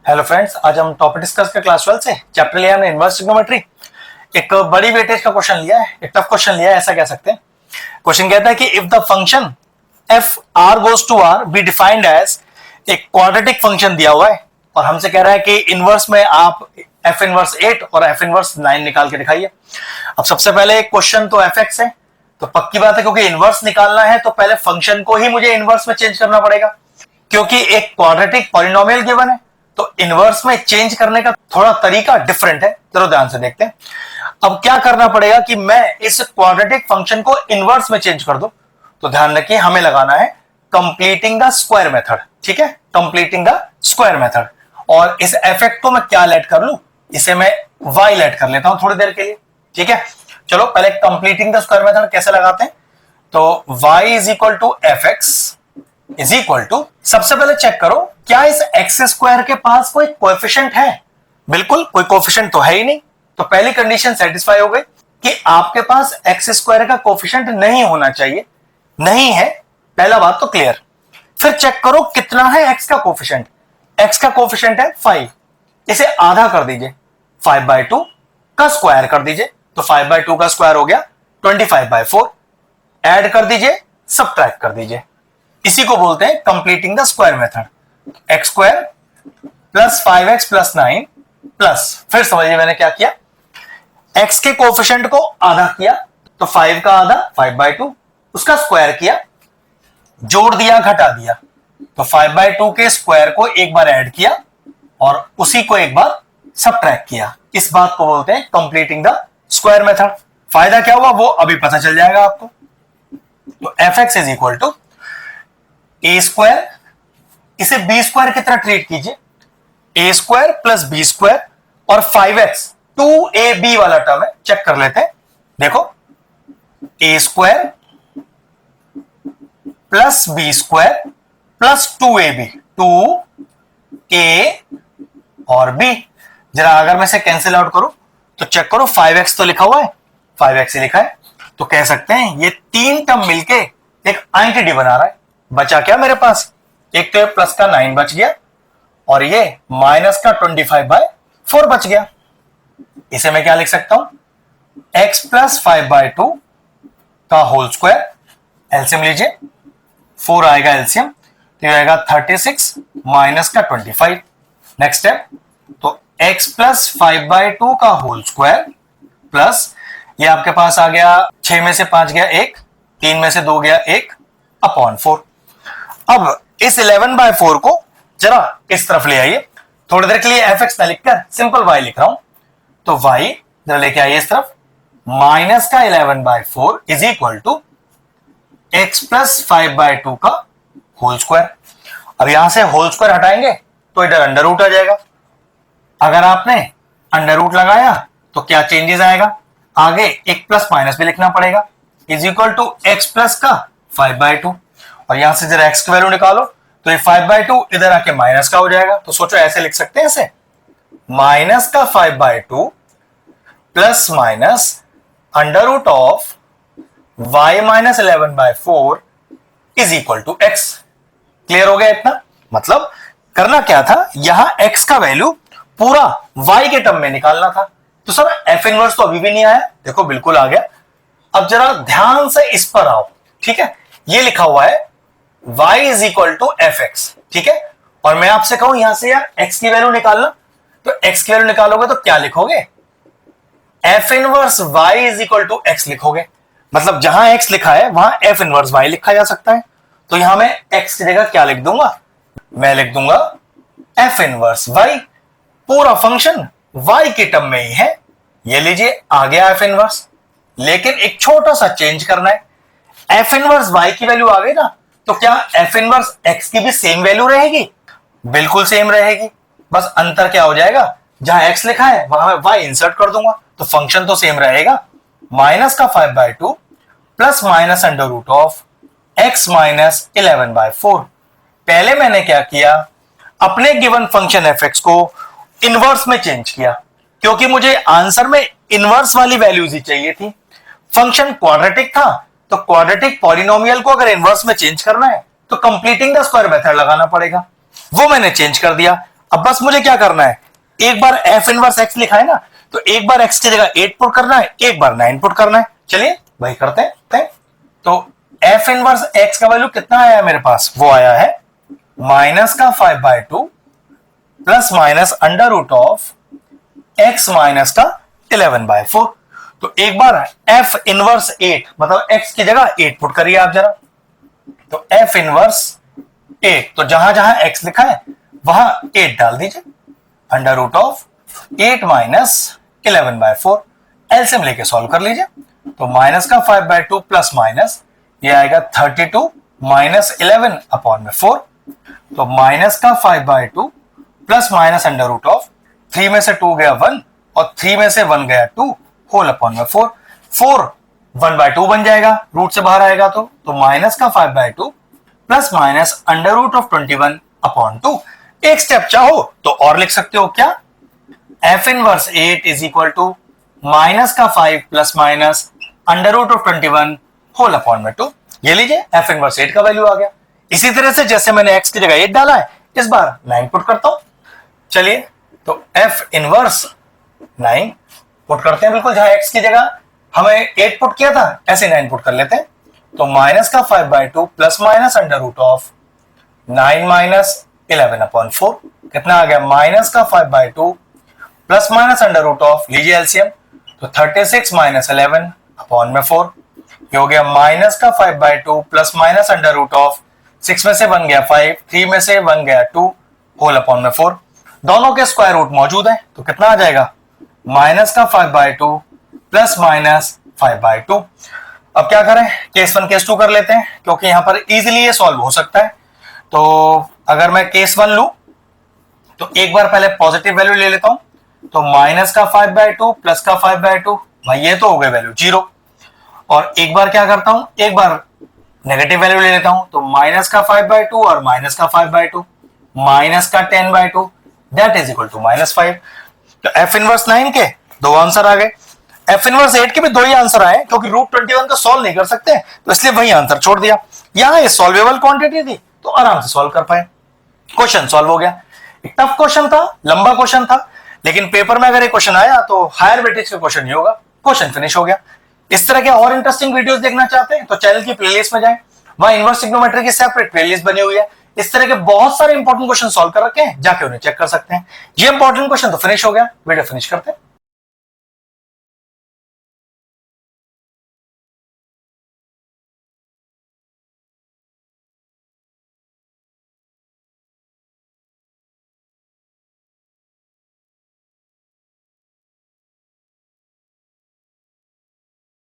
Hello friends, आज हम topic discuss कर क्लास 12 से चैप्टर लिया हमने इनवर्स ट्रिग्नोमेट्री। एक बड़ी वेटेज का क्वेश्चन लिया है, एक टफ क्वेश्चन लिया है, ऐसा कह सकते हैं। क्वेश्चन कहता है कि if the function F R goes to R be defined as एक क्वाड्रेटिक फंक्शन दिया हुआ है और हमसे कह रहा है कि इनवर्स में आप एफ इनवर्स 8 और एफ इनवर्स 9 निकाल के दिखाइए। अब सबसे पहले क्वेश्चन तो एफ एक्स है, तो पक्की बात है क्योंकि इनवर्स निकालना है तो पहले फंक्शन को ही मुझे इनवर्स में चेंज करना पड़ेगा, क्योंकि एक क्वाड्रेटिक पॉलिनोमियल गिवन है तो इनवर्स में चेंज करने का थोड़ा तरीका डिफरेंट है। चलो ध्यान से देखते हैं। अब क्या करना पड़ेगा कि मैं इस क्वाड्रेटिक फंक्शन को इनवर्स में चेंज कर दूं, तो ध्यान रखिए हमें लगाना है कंप्लीटिंग द स्क्वायर मेथड। ठीक है, कंप्लीटिंग द स्क्वायर मेथड। और इस एफेक्ट को मैं क्या लेट कर लूं, इसे मैं y लेट कर लेता हूं थोड़ी देर के लिए। ठीक है, चलो पहले कंप्लीटिंग द स्क्वायर मेथड कैसे लगाते हैं। तो y is equal to F x is equal to, सबसे पहले चेक करो क्या इस एक्स स्क्वायर के पास कोई कोएफिशिएंट है। बिल्कुल कोई कोएफिशिएंट तो है ही नहीं, तो पहली कंडीशन सेटिस्फाई हो गई कि आपके पास एक्स स्क्वायर का कोएफिशिएंट नहीं होना चाहिए। नहीं है, पहला बात तो क्लियर। फिर चेक करो कितना है एक्स का कोएफिशिएंट। एक्स का कोएफिशिएंट है 5, इसे आधा कर दीजिए, 5/2 का स्क्वायर कर दीजिए, तो 5/2 का स्क्वायर हो गया 25/4। ऐड कर दीजिए, सबट्रैक्ट कर दीजिए, इसी को बोलते हैं completing the square method. X square plus 5x plus 9 plus, फिर समझिए मैंने क्या किया, x के कोएफिशिएंट को आधा किया, तो 5 का आधा 5/2, उसका स्क्वायर किया, जोड़ दिया घटा दिया, तो 5/2 के स्क्वायर को एक बार ऐड किया और उसी को एक बार सबट्रैक्ट किया। इस बात को बोलते हैं कंप्लीटिंग द स्क्वायर मेथड। फायदा क्या हुआ वो अभी पता चल जाएगा आपको। तो F x is equal to A square, इसे बी स्क्वायर की तरह ट्रीट कीजिए, A square plus B square और 5x 2ab वाला टर्म है, चेक कर लेते हैं। देखो A square plus B square plus 2ab, 2a और b। जरा अगर मैं इसे कैंसिल आउट करूं तो चेक करो 5x तो लिखा हुआ है, 5x ही लिखा है, तो कह सकते हैं ये तीन टर्म मिलके एक आइडेंटिटी बना रहा है। बचा क्या मेरे पास, एक तो ये प्लस का 9 बच गया और ये माइनस का 25/4 बच गया। इसे मैं क्या लिख सकता हूं, x प्लस 5/2 का होल स्क्वायर, एलसीएम लीजिए, 4 आएगा एलसीएम, तो ये आएगा 36 माइनस का 25। नेक्स्ट स्टेप, तो x प्लस 5/2 का होल स्क्वायर प्लस ये आपके पास आ गया 6 में से 5 गया 1, 3 में से 2 गया 1 अपॉन 4। अब इस 11/4 को जरा इस तरफ ले आइए, थोड़ी देर के लिए एफ एक्स ना लिखकर सिंपल y लिख रहा हूं, तो y जरा लेके आइए इस तरफ, माइनस का 11/4 is equal to x plus 5/2 का होल स्क्वायर। अब यहां से होल स्क्वायर हटाएंगे तो इधर अंडर रूट आ जाएगा। अगर आपने अंडर रूट लगाया तो क्या चेंजेस आएगा, आगे एक प्लस माइनस भी लिखना पड़ेगा, is equal to x plus का 5/2 और यहां से जरा x की वैल्यू निकालो तो ये 5/2 इधर आके माइनस का हो जाएगा। तो सोचो ऐसे लिख सकते हैं, ऐसे माइनस का 5/2 plus minus under root of y minus 11/4 is equal to x। Clear हो गया इतना। मतलब करना क्या था, यहां x का वैल्यू पूरा y के टर्म में निकालना था। तो सर f इनवर्स तो अभी भी नहीं आया, देखो बिल्कुल आ गया। अब जरा ध्यान से इस पर आओ, ठीक है, ये लिखा हुआ है y is equal to F x, ठीक है, और मैं आपसे कहूं यहां से यार x की वैल्यू निकालना, तो x की वैल्यू निकालोगे तो क्या लिखोगे, f inverse y is equal to x लिखोगे। मतलब जहां x लिखा है वहां f इनवर्स y लिखा जा सकता है। तो यहां मैं x की जगह क्या लिख दूंगा, मैं लिख दूंगा f इनवर्स y। पूरा फंक्शन y के टर्म में ही है, ये लीजिए आ गया f इनवर्स। लेकिन एक छोटा सा चेंज करना है, f इनवर्स y की वैल्यू आ गई ना, तो क्या f इनवर्स x की भी सेम वैल्यू रहेगी, बिल्कुल सेम रहेगी। बस अंतर क्या हो जाएगा, जहां x लिखा है वहां मैं y इंसर्ट कर दूंगा, तो फंक्शन तो सेम रहेगा, माइनस का 5/2 plus minus under root of x minus 11/4। पहले मैंने क्या किया, अपने गिवन फंक्शन f(x) को इनवर्स में चेंज किया, क्योंकि मुझे आंसर में इनवर्स वाली वैल्यूज ही चाहिए थी। फंक्शन क्वाड्रेटिक था, तो क्वाड्रेटिक पॉलिनोमियल को अगर इनवर्स में चेंज करना है तो कंप्लीटिंग द स्क्वायर मेथड लगाना पड़ेगा, वो मैंने चेंज कर दिया। अब बस मुझे क्या करना है, एक बार एफ इनवर्स एक्स लिखा है ना, तो एक बार एक्स की जगह 8 पुट करना है, एक बार 9 पुट करना है। चलिए वही करते हैं। तो एफ इनवर्स एक्स का वैल्यू कितना आया मेरे पास, वो आया है माइनस का 5/2 plus minus under root of x minus का 11/4। तो एक बार एफ इनवर्स 8 मतलब एक्स की जगह 8 पुट करिए आप जरा। तो एफ इनवर्स 8, तो जहां जहां एक्स लिखा है वहां 8 डाल दीजिए, under root of 8 minus 11/4। LCM लेके सॉल्व कर लीजिए। तो माइनस का 5/2 प्लस माइनस ये आएगा 32 माइनस 11/4। तो माइनस का 5/2 plus minus under root of 3 में से 2 गया 1 और 3 में से 1 गया 2 होल अपॉन में 4। 4 1/2 बन जाएगा, रूट से बाहर आएगा तो माइनस का 5/2 plus minus under root of 21/2। एक स्टेप चाहो तो और लिख सकते हो, क्या, F inverse 8 is equal to minus का 5 plus minus under root of 21 whole upon में 2। ये लीजिए एफ इनवर्स 8 का वैल्यू आ गया। इसी तरह से जैसे मैंने एक्स की जगह 8 डाला है, इस बार 9 पुट करता हूं। चलिए तो एफ इनवर्स 9 पुट करते हैं, बिल्कुल जहां एक्स की जगह हमें 8 पुट किया था ऐसे 9 पुट कर लेते हैं। तो माइनस का 5/2 plus minus under root of 9 minus 11/4 कितना आ गया, माइनस का 5/2 plus minus under root of, लीजिए एलसीएम, तो 36 माइनस 11/4। ये हो गया माइनस का 5/2 plus minus under root of 6 में से 1 गया 5, 3 में से 1 गया 2 होल अपॉन में 4। दोनों के स्क्वायर रूट मौजूद है तो कितना आ जाएगा, माइनस का 5/2 प्लस माइनस 5/2। अब क्या करें, केस 1 केस 2 कर लेते हैं क्योंकि यहां पर इजीली ये सॉल्व हो सकता है। तो अगर मैं केस 1 लू तो एक बार पहले पॉजिटिव वैल्यू ले लेता हूं, तो माइनस का 5/2 प्लस का 5/2, भाई ये तो हो गए वैल्यू 0। और एक बार क्या करता हूं, एक बार नेगेटिव वैल्यू ले लेता हूं, तो माइनस का 5/2 और माइनस का 5/2 माइनस का 10/2 दैट इज इक्वल टू -5। तो एफ इनवर्स 9 के 2 आंसर आ गए, एफ इनवर्स 8 के भी 2 ही आंसर आए क्योंकि रूट 21 को सॉल्व नहीं कर सकते तो इसलिए वही आंसर छोड़ दिया। यहां ये सॉल्वेबल क्वांटिटी थी तो आराम से सॉल्व कर पाए, क्वेश्चन सॉल्व हो गया। टफ क्वेश्चन था, लंबा क्वेश्चन था, लेकिन पेपर में अगर ये क्वेश्चन आया तो हायर वेटेज का क्वेश्चन नहीं होगा, क्वेश्चन फिनिश हो गया। इस तरह के और इंटरेस्टिंग वीडियोस देखना चाहते हैं तो चैनल की प्लेलिस्ट में जाएं, वहां इनवर्स ट्रिग्नोमेट्री की सेपरेट प्लेलिस्ट बनी हुई है। इस तरह के बहुत सारे इंपॉर्टेंट क्वेश्चन सॉल्व कर रखे हैं, जाके उन्हें चेक कर सकते हैं। ये इंपॉर्टेंट क्वेश्चन तो फिनिश हो गया, वीडियो फिनिश करते हैं।